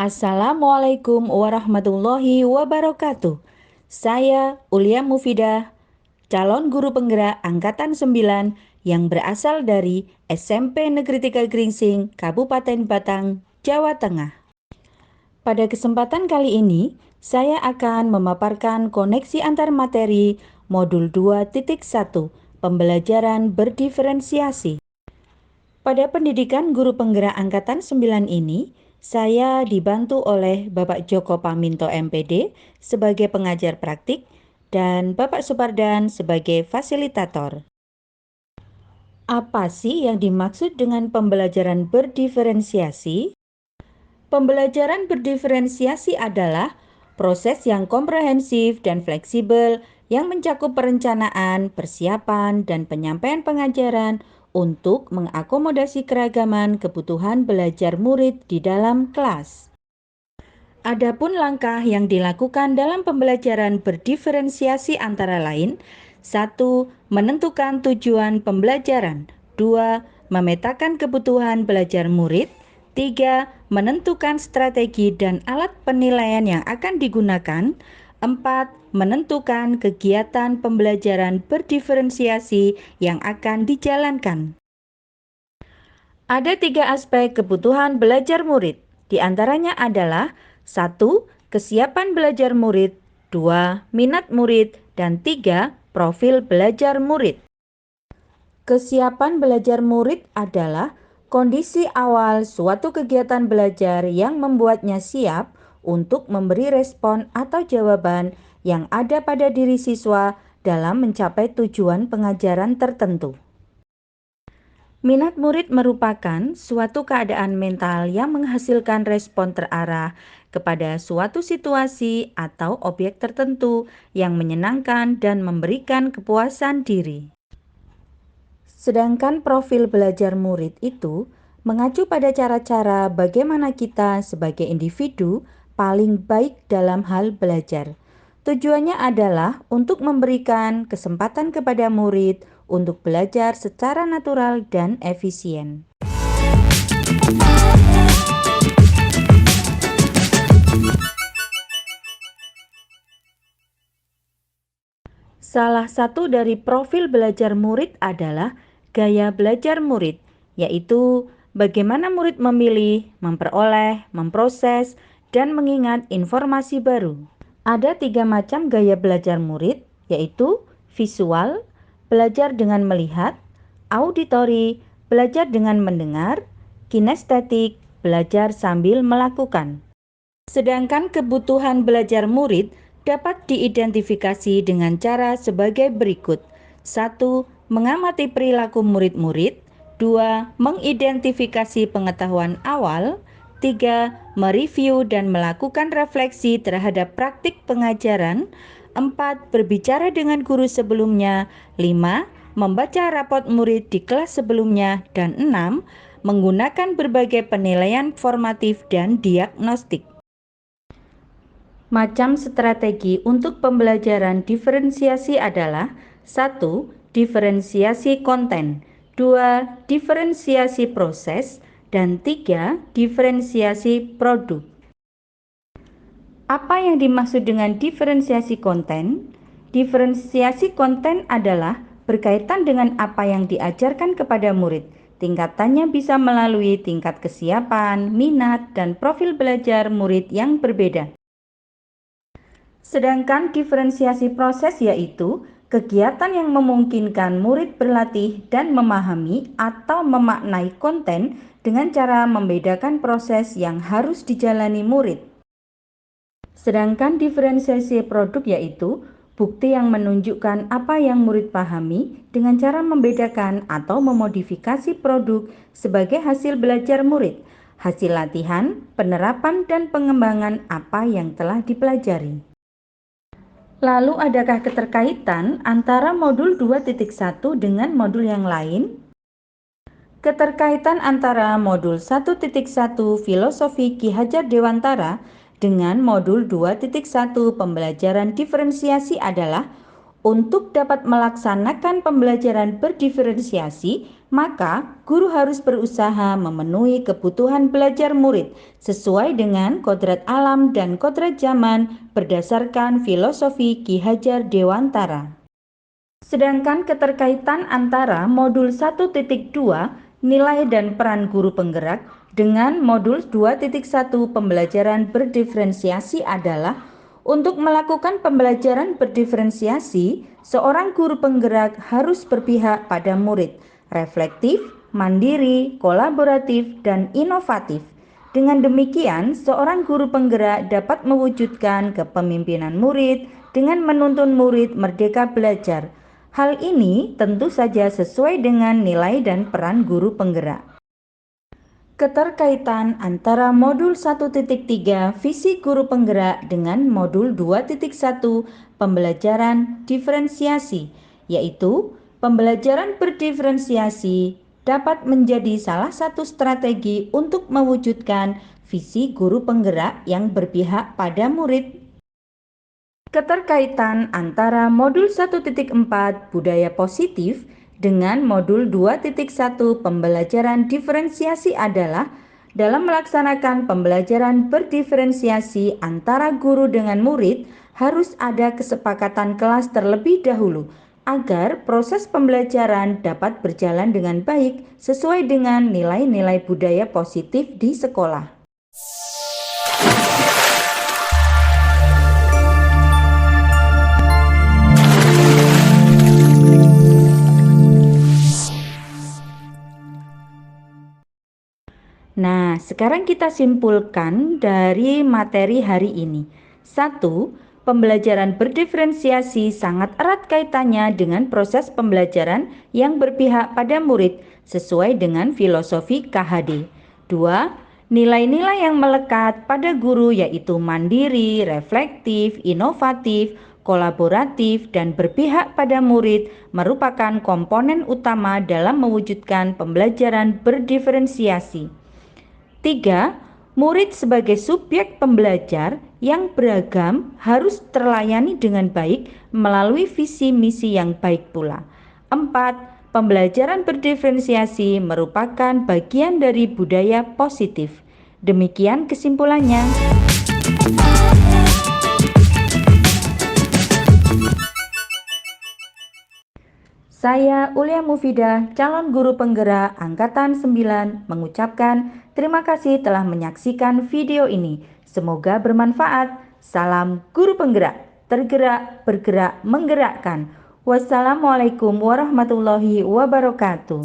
Assalamualaikum warahmatullahi wabarakatuh. Saya Ulia Mufidah, calon guru penggerak Angkatan 9 yang berasal dari SMP Negeri 3 Gringsing, Kabupaten Batang, Jawa Tengah. Pada kesempatan kali ini, saya akan memaparkan koneksi antar materi modul 2.1, pembelajaran berdiferensiasi. Pada pendidikan guru penggerak Angkatan 9 ini, saya dibantu oleh Bapak Joko Paminto MPD sebagai pengajar praktik dan Bapak Supardan sebagai fasilitator. Apa sih yang dimaksud dengan pembelajaran berdiferensiasi? Pembelajaran berdiferensiasi adalah proses yang komprehensif dan fleksibel yang mencakup perencanaan, persiapan, dan penyampaian pengajaran untuk mengakomodasi keragaman kebutuhan belajar murid di dalam kelas. Adapun langkah yang dilakukan dalam pembelajaran berdiferensiasi antara lain: 1. Menentukan tujuan pembelajaran. 2. Memetakan kebutuhan belajar murid. 3. Menentukan strategi dan alat penilaian yang akan digunakan. 4. Menentukan kegiatan pembelajaran berdiferensiasi yang akan dijalankan. Ada 3 aspek kebutuhan belajar murid. Di antaranya adalah 1. Kesiapan belajar murid. 2. Minat murid. Dan 3. Profil belajar murid. Kesiapan belajar murid adalah kondisi awal suatu kegiatan belajar yang membuatnya siap untuk memberi respon atau jawaban yang ada pada diri siswa dalam mencapai tujuan pengajaran tertentu. Minat murid merupakan suatu keadaan mental yang menghasilkan respon terarah kepada suatu situasi atau objek tertentu yang menyenangkan dan memberikan kepuasan diri. Sedangkan profil belajar murid itu mengacu pada cara-cara bagaimana kita sebagai individu paling baik dalam hal belajar. Tujuannya adalah untuk memberikan kesempatan kepada murid untuk belajar secara natural dan efisien. Salah satu dari profil belajar murid adalah gaya belajar murid, yaitu bagaimana murid memilih, memperoleh, memproses, dan mengingat informasi baru. Ada 3 macam gaya belajar murid, yaitu visual, belajar dengan melihat, auditory, belajar dengan mendengar, kinestetik, belajar sambil melakukan. Sedangkan kebutuhan belajar murid dapat diidentifikasi dengan cara sebagai berikut. 1. Mengamati perilaku murid-murid. 2. Mengidentifikasi pengetahuan awal. 3. Mereview dan melakukan refleksi terhadap praktik pengajaran. 4. Berbicara dengan guru sebelumnya. 5. Membaca rapot murid di kelas sebelumnya. Dan 6. Menggunakan berbagai penilaian formatif dan diagnostik. Macam strategi untuk pembelajaran diferensiasi adalah 1. Diferensiasi konten. 2. Diferensiasi proses. Dan 3. Diferensiasi produk. Apa yang dimaksud dengan diferensiasi konten? Diferensiasi konten adalah berkaitan dengan apa yang diajarkan kepada murid. Tingkatannya bisa melalui tingkat kesiapan, minat, dan profil belajar murid yang berbeda. Sedangkan diferensiasi proses yaitu kegiatan yang memungkinkan murid berlatih dan memahami atau memaknai konten dengan cara membedakan proses yang harus dijalani murid. Sedangkan diferensiasi produk yaitu bukti yang menunjukkan apa yang murid pahami dengan cara membedakan atau memodifikasi produk sebagai hasil belajar murid, hasil latihan, penerapan, dan pengembangan apa yang telah dipelajari. Lalu adakah keterkaitan antara modul 2.1 dengan modul yang lain? Keterkaitan antara modul 1.1 Filosofi Ki Hajar Dewantara dengan modul 2.1 Pembelajaran Diferensiasi adalah untuk dapat melaksanakan pembelajaran berdiferensiasi, Maka, guru harus berusaha memenuhi kebutuhan belajar murid sesuai dengan kodrat alam dan kodrat zaman berdasarkan filosofi Ki Hajar Dewantara. Sedangkan keterkaitan antara modul 1.2 nilai dan peran guru penggerak dengan modul 2.1 pembelajaran berdiferensiasi adalah untuk melakukan pembelajaran berdiferensiasi, seorang guru penggerak harus berpihak pada murid, reflektif, mandiri, kolaboratif, dan inovatif. Dengan demikian, seorang guru penggerak dapat mewujudkan kepemimpinan murid dengan menuntun murid merdeka belajar. Hal ini tentu saja sesuai dengan nilai dan peran guru penggerak. Keterkaitan antara modul 1.3 visi guru penggerak dengan modul 2.1 pembelajaran diferensiasi, yaitu pembelajaran berdiferensiasi dapat menjadi salah satu strategi untuk mewujudkan visi guru penggerak yang berpihak pada murid. Keterkaitan antara modul 1.4 budaya positif dengan modul 2.1 pembelajaran diferensiasi adalah dalam melaksanakan pembelajaran berdiferensiasi antara guru dengan murid harus ada kesepakatan kelas terlebih dahulu agar proses pembelajaran dapat berjalan dengan baik sesuai dengan nilai-nilai budaya positif di sekolah. Nah, sekarang kita simpulkan dari materi hari ini. 1. Pembelajaran berdiferensiasi sangat erat kaitannya dengan proses pembelajaran yang berpihak pada murid sesuai dengan filosofi KHD. 2. Nilai-nilai yang melekat pada guru yaitu mandiri, reflektif, inovatif, kolaboratif, dan berpihak pada murid merupakan komponen utama dalam mewujudkan pembelajaran berdiferensiasi. 3. Murid sebagai subjek pembelajar yang beragam harus terlayani dengan baik melalui visi misi yang baik pula. 4. Pembelajaran berdiferensiasi merupakan bagian dari budaya positif. Demikian kesimpulannya. Saya Ulia Mufidah, calon guru penggerak Angkatan 9, mengucapkan terima kasih telah menyaksikan video ini. Semoga bermanfaat. Salam guru penggerak, tergerak, bergerak, menggerakkan. Wassalamualaikum warahmatullahi wabarakatuh.